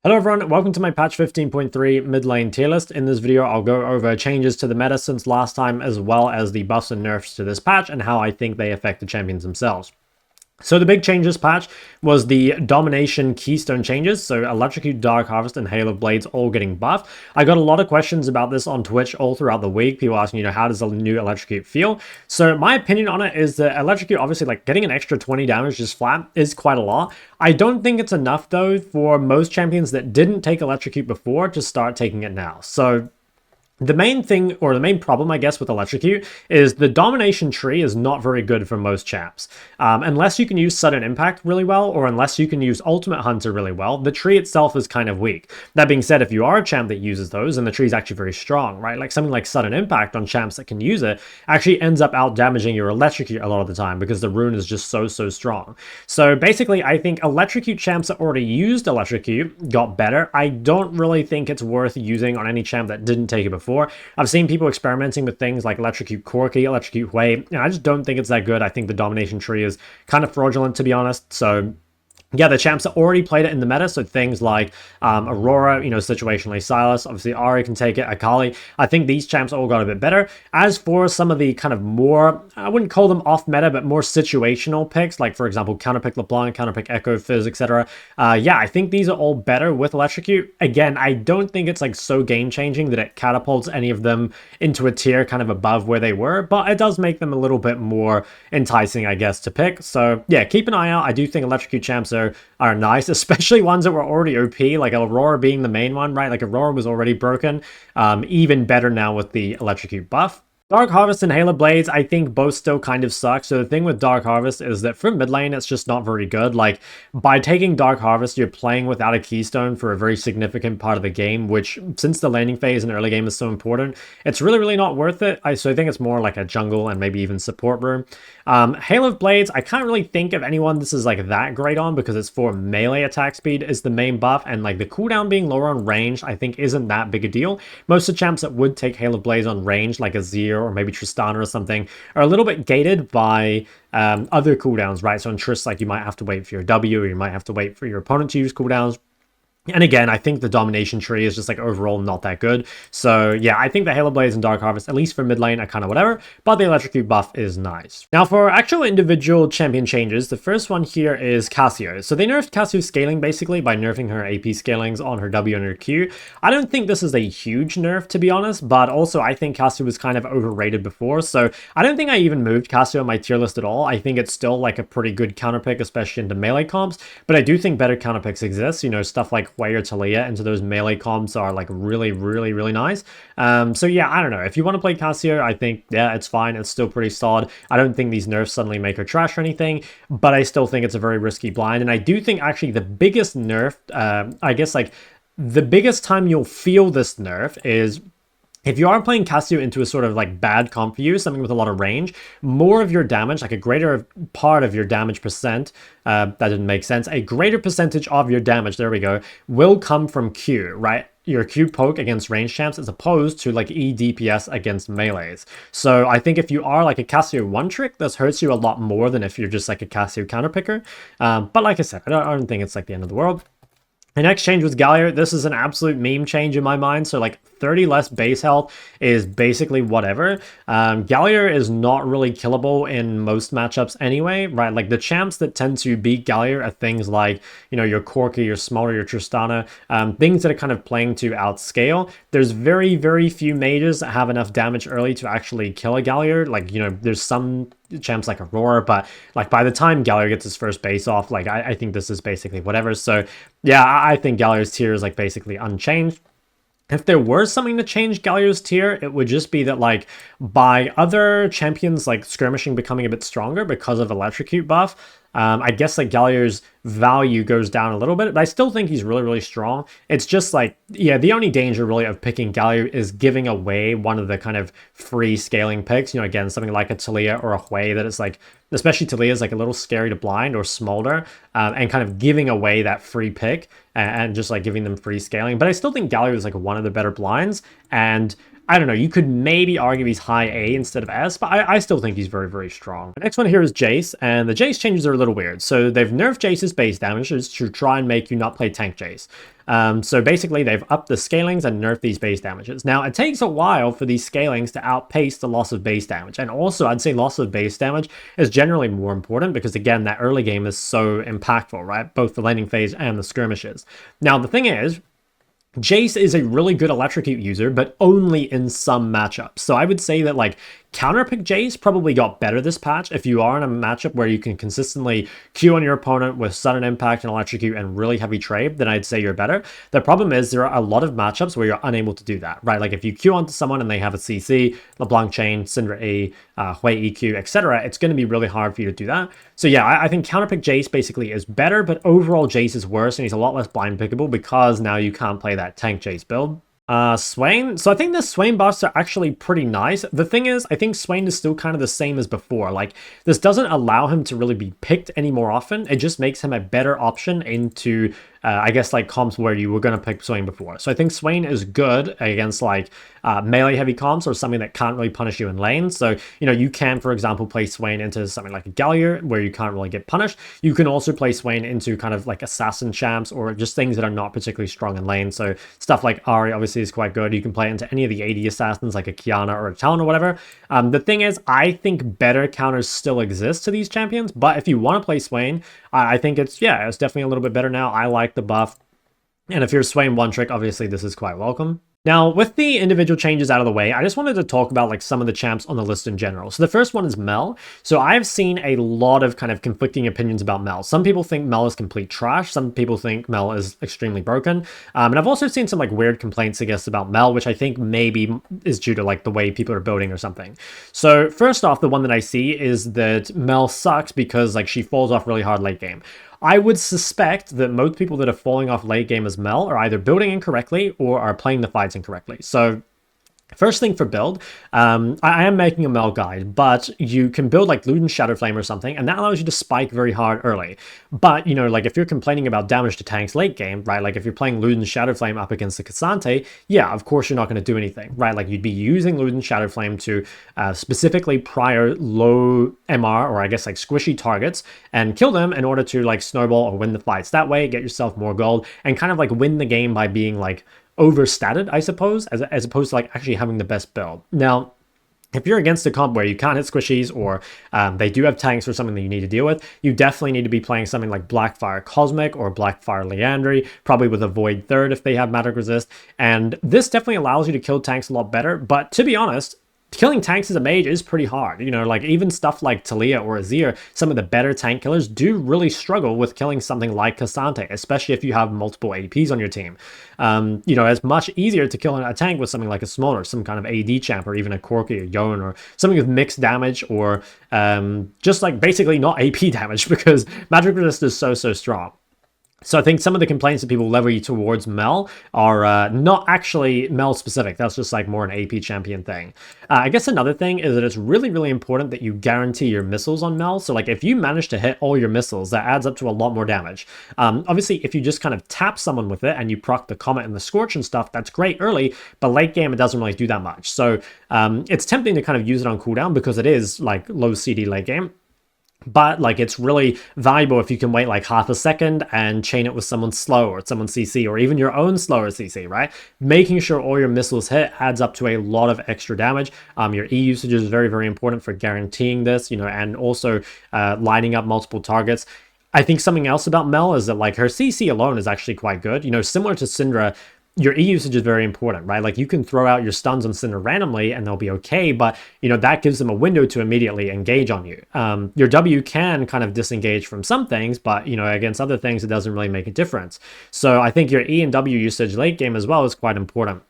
Hello everyone, welcome to my patch 15.3 mid lane tier list. In this video, I'll go over changes to the meta since last time, as well as the buffs and nerfs to this patch and how I think they affect the champions themselves. So the big changes patch was the Domination Keystone changes, so Electrocute, Dark Harvest, and Hail of Blades all getting buffed. I got a lot of questions about this on Twitch all throughout the week. People asking, how does the new Electrocute feel? So my opinion on it is that Electrocute, obviously, like getting an extra 20 damage just flat is quite a lot. I don't think it's enough, though, for most champions that didn't take Electrocute before to start taking it now. So the main thing, or the main problem, I guess, with Electrocute is the Domination tree is not very good for most champs. Unless you can use Sudden Impact really well, or unless you can use Ultimate Hunter really well, the tree itself is kind of weak. That being said, if you are a champ that uses those, and the tree is actually very strong, right? Like something like Sudden Impact on champs that can use it actually ends up out-damaging your Electrocute a lot of the time because the rune is just so strong. So basically, I think Electrocute champs that already used Electrocute got better. I don't really think it's worth using on any champ that didn't take it before. I've seen people experimenting with things like Electrocute Corki, Electrocute Hwei, and I just don't think it's that good. I think the Domination tree is kind of fraudulent, to be honest. So yeah, the champs that already played it in the meta, so things like Aurora, situationally Silas, obviously Ahri can take it, Akali. I think these champs all got a bit better. As for some of the kind of more, I wouldn't call them off meta, but more situational picks, like for example, counterpick LeBlanc, counterpick Echo, Fizz, etc. Yeah, I think these are all better with Electrocute. Again, I don't think it's like so game-changing that it catapults any of them into a tier kind of above where they were, but it does make them a little bit more enticing, I guess, to pick. So yeah, keep an eye out. I do think Electrocute champs are nice, especially ones that were already OP, like Aurora being the main one, right? Like Aurora was already broken. Even better now with the Electrocute buff. Dark Harvest and Hail of Blades, I think both still kind of suck. So the thing with Dark Harvest is that for mid lane, it's just not very good. Like, by taking Dark Harvest, you're playing without a keystone for a very significant part of the game, which, since the laning phase in early game is so important, it's really not worth it. So I think it's more like a jungle and maybe even support room. Hail of Blades, I can't really think of anyone this is like that great on because it's for melee attack speed is the main buff, and like the cooldown being lower on range, I think isn't that big a deal. Most of the champs that would take Hail of Blades on range, like Azir or maybe Tristana or something, are a little bit gated by other cooldowns, right? So on Trist, like you might have to wait for your W, or you might have to wait for your opponent to use cooldowns. And again, I think the Domination tree is just like overall not that good. So yeah, I think the Hail of Blades and Dark Harvest, at least for mid lane, are kind of whatever, but the Electrocute buff is nice. Now for actual individual champion changes, the first one here is Cassio. So they nerfed Cassio's scaling basically by nerfing her AP scalings on her W and her Q. I don't think this is a huge nerf, to be honest, but also I think Cassio was kind of overrated before. So I don't think I even moved Cassio on my tier list at all. I think it's still like a pretty good counter pick, especially into melee comps, but I do think better counter picks exist. Stuff like Hwei or Taliyah into those melee comps are like really nice. So yeah, I don't know. If you want to play Cassio, I think, yeah, it's fine. It's still pretty solid. I don't think these nerfs suddenly make her trash or anything, but I still think it's a very risky blind. And I do think actually the biggest nerf, I guess like the biggest time you'll feel this nerf is if you are playing Cassio into a sort of like bad comp for you, something with a lot of range, more of your damage, like a greater part of your damage percent, that didn't make sense, a greater percentage of your damage, there we go, will come from Q, right? Your Q poke against range champs as opposed to like E DPS against melees. So I think if you are like a Cassio one trick, this hurts you a lot more than if you're just like a Cassio counter picker. But like I said, I don't think it's like the end of the world. The next change was Galio. This is an absolute meme change in my mind. So like 30 less base health is basically whatever. Galio is not really killable in most matchups anyway, right? Like the champs that tend to beat Galio are things like, your Corki, your Smolder, your Tristana, things that are kind of playing to outscale. There's very few mages that have enough damage early to actually kill a Galio. Like, there's some champs like Aurora, but like by the time Galio gets his first base off, like I think this is basically whatever. So yeah, I think Galio's tier is like basically unchanged. If there were something to change Galio's tier, it would just be that like by other champions like skirmishing becoming a bit stronger because of Electrocute buff, I guess like Galio's value goes down a little bit, but I still think he's really strong. It's just like, yeah, the only danger really of picking Galio is giving away one of the kind of free scaling picks. Again, something like a Taliyah or a Hwei that is like, especially Taliyah is like a little scary to blind, or Smolder, and kind of giving away that free pick and just like giving them free scaling. But I still think Galio is like one of the better blinds, and I don't know, you could maybe argue he's high A instead of S, but I still think he's very, very strong. The next one here is Jayce, and the Jayce changes are a little weird. So they've nerfed Jayce's base damage to try and make you not play tank Jayce. So basically, they've upped the scalings and nerfed these base damages. Now, it takes a while for these scalings to outpace the loss of base damage. And also, I'd say loss of base damage is generally more important because, again, that early game is so impactful, right? Both the laning phase and the skirmishes. Now, the thing is, Jayce is a really good electrocute user, but only in some matchups. So I would say that like counterpick Jayce probably got better this patch. If you are in a matchup where you can consistently Q on your opponent with sudden impact and electrocute and really heavy trade, then I'd say you're better. The problem is there are a lot of matchups where you're unable to do that, right? Like if you Q onto someone and they have a CC, LeBlanc chain, Syndra E, Hwei EQ, etc., it's going to be really hard for you to do that. So yeah, I think counterpick Jayce basically is better, but overall Jayce is worse and he's a lot less blind pickable because now you can't play that tank Jayce build. Swain. So I think the Swain buffs are actually pretty nice. The thing is, I think Swain is still kind of the same as before. Like, this doesn't allow him to really be picked any more often. It just makes him a better option into, I guess, like comps where you were going to pick Swain before. So I think Swain is good against like melee heavy comps or something that can't really punish you in lane. So, you know, you can, for example, play Swain into something like a Galio where you can't really get punished. You can also play Swain into kind of like assassin champs or just things that are not particularly strong in lane. So stuff like Ahri obviously is quite good. You can play into any of the AD assassins like a Kiana or a Talon or whatever. The thing is, I think better counters still exist to these champions, but if you want to play Swain, I think it's definitely a little bit better now. I like the buff. And if you're Swain one trick, obviously this is quite welcome. Now, with the individual changes out of the way, I just wanted to talk about like some of the champs on the list in general. So the first one is Mel. So I've seen a lot of kind of conflicting opinions about Mel. Some people think Mel is complete trash. Some people think Mel is extremely broken. And I've also seen some like weird complaints, I guess, about Mel, which I think maybe is due to like the way people are building or something. So first off, the one that I see is that Mel sucks because like she falls off really hard late game. I would suspect that most people that are falling off late game as Mel are either building incorrectly or are playing the fights incorrectly. So first thing for build, I am making a Mel guide, but you can build like Luden's Shadowflame or something, and that allows you to spike very hard early. But, you know, like if you're complaining about damage to tanks late game, right, like if you're playing Luden's Shadowflame up against the Cassante, yeah, of course you're not going to do anything, right? Like you'd be using Luden's Shadowflame to specifically prior low MR, or I guess like squishy targets, and kill them in order to like snowball or win the fights. That way, get yourself more gold, and kind of like win the game by being like overstated, I suppose, as opposed to like actually having the best build. Now, if you're against a comp where you can't hit squishies or they do have tanks or something that you need to deal with, you definitely need to be playing something like Blackfire Cosmic or Blackfire Liandry, probably with a Void Third if they have Magic Resist. And this definitely allows you to kill tanks a lot better. But to be honest, killing tanks as a mage is pretty hard. You know, like even stuff like Taliyah or Azir, some of the better tank killers do really struggle with killing something like Cassante, especially if you have multiple APs on your team. You know, it's much easier to kill a tank with something like a Smaller, some kind of AD champ, or even a Corki or Yon, or something with mixed damage, or just like basically not AP damage because Magic Resist is so strong. So I think some of the complaints that people levy towards Mel are not actually Mel specific. That's just like more an AP champion thing. I guess another thing is that it's really important that you guarantee your missiles on Mel. So like if you manage to hit all your missiles, that adds up to a lot more damage. Obviously, if you just kind of tap someone with it and you proc the Comet and the Scorch and stuff, that's great early, but late game it doesn't really do that much. So it's tempting to kind of use it on cooldown because it is like low CD late game. But like it's really valuable if you can wait like half a second and chain it with someone slow or someone CC or even your own slower CC, right? Making sure all your missiles hit adds up to a lot of extra damage. Your E usage is very important for guaranteeing this, you know, and also lining up multiple targets. I think something else about Mel is that like her CC alone is actually quite good. You know, similar to Syndra, your E usage is very important, right? Like you can throw out your stuns on Syndra randomly and they'll be okay, but you know, that gives them a window to immediately engage on you. Your W can kind of disengage from some things, but you know, against other things, it doesn't really make a difference. So I think your E and W usage late game as well is quite important.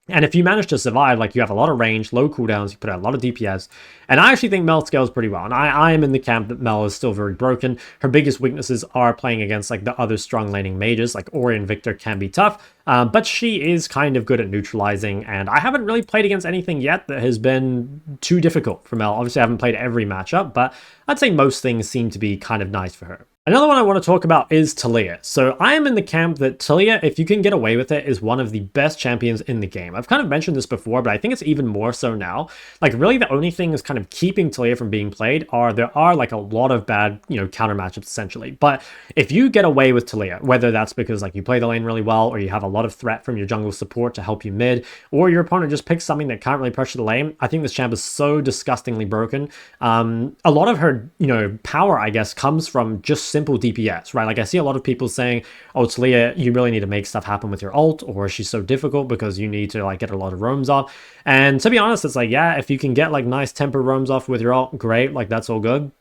And if you manage to survive, like you have a lot of range, low cooldowns, you put out a lot of DPS, and I actually think Mel scales pretty well. And I am in the camp that Mel is still very broken. Her biggest weaknesses are playing against like the other strong laning mages, like Ori and Victor can be tough, but she is kind of good at neutralizing, and I haven't really played against anything yet that has been too difficult for Mel. Obviously, I haven't played every matchup, but I'd say most things seem to be kind of nice for her. Another one I want to talk about is Taliyah. So I am in the camp that Taliyah, if you can get away with it, is one of the best champions in the game. I've kind of mentioned this before, but I think it's even more so now. Like, really the only thing is kind of keeping Taliyah from being played there are like a lot of bad, counter matchups essentially. But if you get away with Taliyah, whether that's because like you play the lane really well, or you have a lot of threat from your jungle support to help you mid, or your opponent just picks something that can't really pressure the lane, I think this champ is so disgustingly broken. A lot of her, power, I guess, comes from just simple DPS, right? Like, I see a lot of people saying, oh, Taliyah, you really need to make stuff happen with your ult, or she's so difficult because you need to like get a lot of roams off. And to be honest, it's like, yeah, if you can get like nice temper roams off with your ult, great, like that's all good.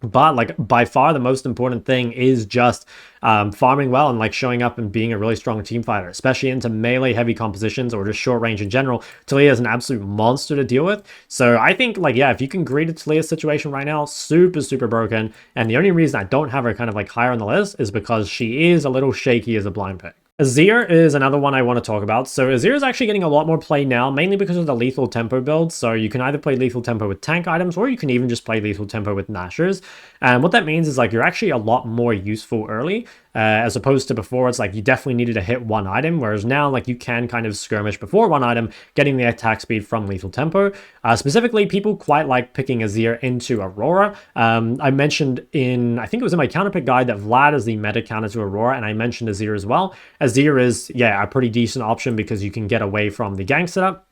But like by far the most important thing is just farming well and like showing up and being a really strong team fighter, especially into melee heavy compositions or just short range in general. Taliyah is an absolute monster to deal with. So I think like, yeah, if you can greet a Taliyah situation right now, super broken. And the only reason I don't have her kind of like higher on the list is because she is a little shaky as a blind pick. Azir is another one I want to talk about. So Azir is actually getting a lot more play now, mainly because of the lethal tempo build. So you can either play lethal tempo with tank items, or you can even just play lethal tempo with nashers. And what that means is like you're actually a lot more useful early, as opposed to before. It's like you definitely needed to hit one item, whereas now like you can kind of skirmish before one item, getting the attack speed from lethal tempo. Specifically, people quite like picking Azir into Aurora. I mentioned I think it was in my counter pick guide, that Vlad is the meta counter to Aurora, and I mentioned Azir as well. Azir is, yeah, a pretty decent option because you can get away from the gank setup,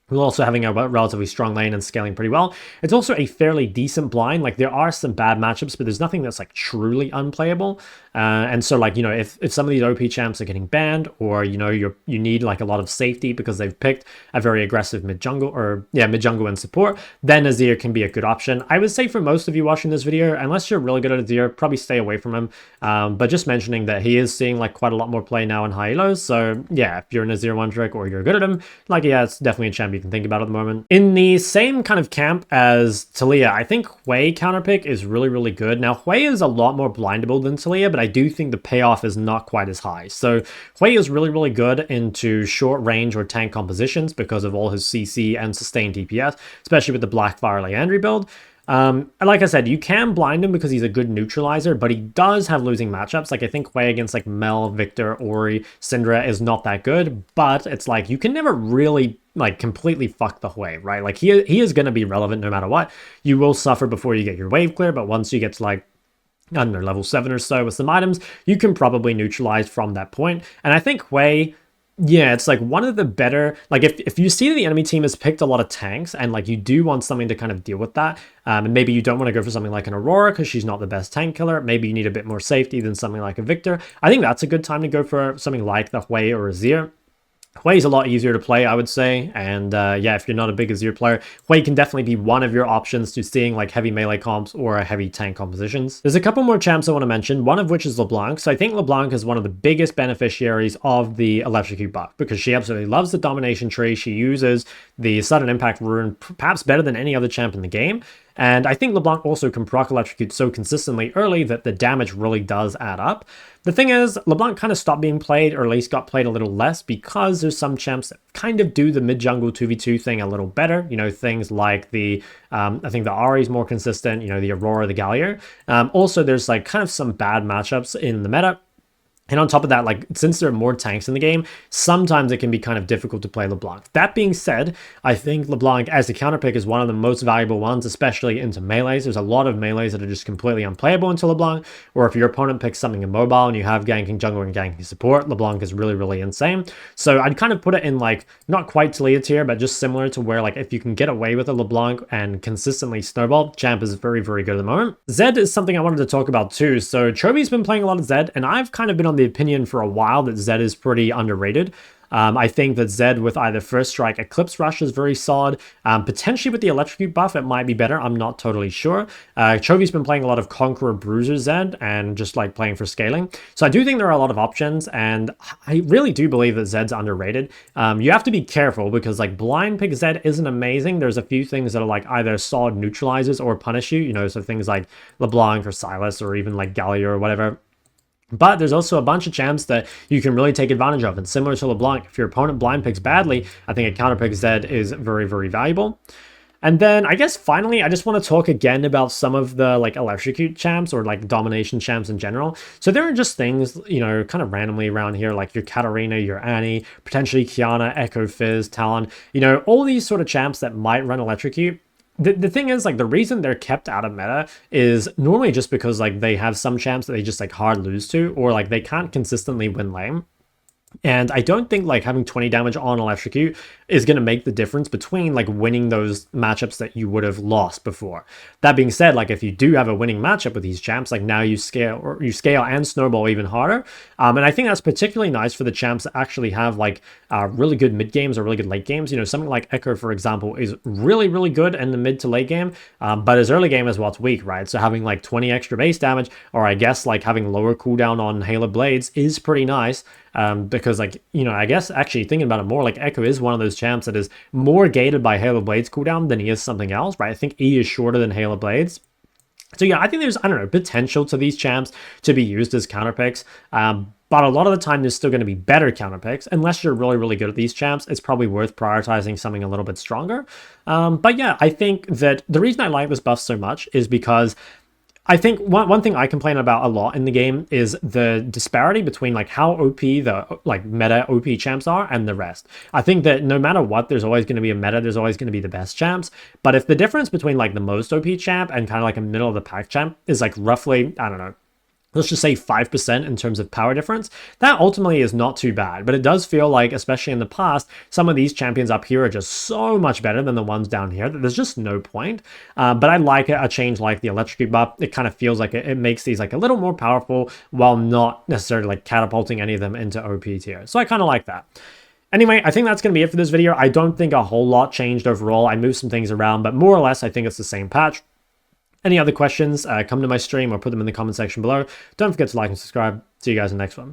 while also having a relatively strong lane and scaling pretty well. It's also a fairly decent blind. Like, there are some bad matchups, but there's nothing that's like truly unplayable. And so like, if some of these OP champs are getting banned, or you need like a lot of safety because they've picked a very aggressive mid jungle, or yeah, mid jungle and support, then Azir can be a good option. I would say for most of you watching this video, unless you're really good at Azir, probably stay away from him. But just mentioning that he is seeing like quite a lot more play now in high elos. So yeah, if you're an Azir one trick or you're good at him, like, yeah, it's definitely a champ you can think about at the moment. In the same kind of camp as Taliyah, I think Hwei counterpick is really good. Now, Hwei is a lot more blindable than Taliyah, but I do think the payoff is not quite as high. So Hwei is really good into short range or tank compositions because of all his CC and sustained DPS, especially with the Blackfire Leandry build. And like I said, you can blind him because he's a good neutralizer, but he does have losing matchups. Like, I think Hwei against like Mel, Victor, Ori, Syndra is not that good, but it's like you can never really like completely fuck the Hwei, right? Like, he is going to be relevant no matter what. You will suffer before you get your wave clear, but once you get to like, I don't know, level 7 or so with some items, you can probably neutralize from that point. And I think Hwei, yeah, it's like one of the better, like if you see that the enemy team has picked a lot of tanks and like you do want something to kind of deal with that, and maybe you don't want to go for something like an Aurora because she's not the best tank killer, maybe you need a bit more safety than something like a Victor, I think that's a good time to go for something like the Hwei or Azir. Hwei is a lot easier to play, I would say, and yeah, if you're not a big Azir player, Hwei can definitely be one of your options to seeing like heavy melee comps or heavy tank compositions. There's a couple more champs I want to mention, one of which is LeBlanc. So I think LeBlanc is one of the biggest beneficiaries of the Electrocute buff because she absolutely loves the Domination tree. She uses the sudden impact rune perhaps better than any other champ in the game. And I think LeBlanc also can proc Electrocute so consistently early that the damage really does add up. The thing is, LeBlanc kind of stopped being played, or at least got played a little less, because there's some champs that kind of do the mid-jungle 2v2 thing a little better. Things like the, I think the Ahri is more consistent, the Aurora, the Galio. Also, there's like kind of some bad matchups in the meta. And on top of that, like, since there are more tanks in the game, sometimes it can be kind of difficult to play LeBlanc. That being said, I think LeBlanc as a counterpick is one of the most valuable ones, especially into melees. There's a lot of melees that are just completely unplayable into LeBlanc, or if your opponent picks something immobile and you have ganking jungle and ganking support, LeBlanc is really insane. So I'd kind of put it in like, not quite Taliyah tier, but just similar to where like if you can get away with a LeBlanc and consistently snowball, champ is very good at the moment. Zed is something I wanted to talk about too. So Chobi's been playing a lot of Zed, and I've kind of been on the opinion for a while that Zed is pretty underrated. I think that Zed with either First Strike, Eclipse Rush is very solid. Potentially with the Electrocute buff, it might be better. I'm not totally sure. Chovi's been playing a lot of Conqueror Bruiser Zed and just like playing for scaling. So I do think there are a lot of options, and I really do believe that Zed's underrated. You have to be careful because like blind pick Zed isn't amazing. There's a few things that are like either solid neutralizers or punish you, so things like LeBlanc or Silas or even like Galio or whatever. But there's also a bunch of champs that you can really take advantage of. And similar to LeBlanc, if your opponent blind picks badly, I think a counter pick Zed is very valuable. And then I guess finally, I just want to talk again about some of the like electrocute champs or like domination champs in general. So there are just things, you know, kind of randomly around here, like your Katarina, your Annie, potentially Kiana, Echo, Fizz, Talon, you know, all these sort of champs that might run electrocute. The thing is, like, the reason they're kept out of meta is normally just because, like, they have some champs that they just, like, hard lose to, or, like, they can't consistently win lane. And I don't think like having 20 damage on electrocute is going to make the difference between like winning those matchups that you would have lost before. That being said, like if you do have a winning matchup with these champs, like now you scale and snowball even harder. And I think that's particularly nice for the champs that actually have like really good mid games or really good late games. You know, something like Echo, for example, is really, really good in the mid to late game, but his early game is what's weak, right? So having like 20 extra base damage, or I guess like having lower cooldown on Halo Blades is pretty nice. Because like, you know, I guess actually thinking about it more, like Echo is one of those champs that is more gated by Halo Blades cooldown than he is something else, right? I think E is shorter than Halo Blades. So yeah, I think there's, I don't know, potential to these champs to be used as counter picks. But a lot of the time, there's still going to be better counter picks. Unless you're really, really good at these champs, it's probably worth prioritizing something a little bit stronger. But yeah, I think that the reason I like this buff so much is because I think one thing I complain about a lot in the game is the disparity between like how OP the like meta OP champs are and the rest. I think that no matter what, there's always going to be a meta, there's always going to be the best champs. But if the difference between like the most OP champ and kind of like a middle of the pack champ is like roughly, I don't know, let's just say 5% in terms of power difference, that ultimately is not too bad. But it does feel like, especially in the past, some of these champions up here are just so much better than the ones down here that there's just no point. But I like a change like the electrocute buff. It kind of feels like it makes these like a little more powerful while not necessarily like catapulting any of them into OP tier. So I kind of like that. Anyway, I think that's going to be it for this video. I don't think a whole lot changed overall. I moved some things around, but more or less, I think it's the same patch. Any other questions, come to my stream or put them in the comment section below. Don't forget to like and subscribe. See you guys in the next one.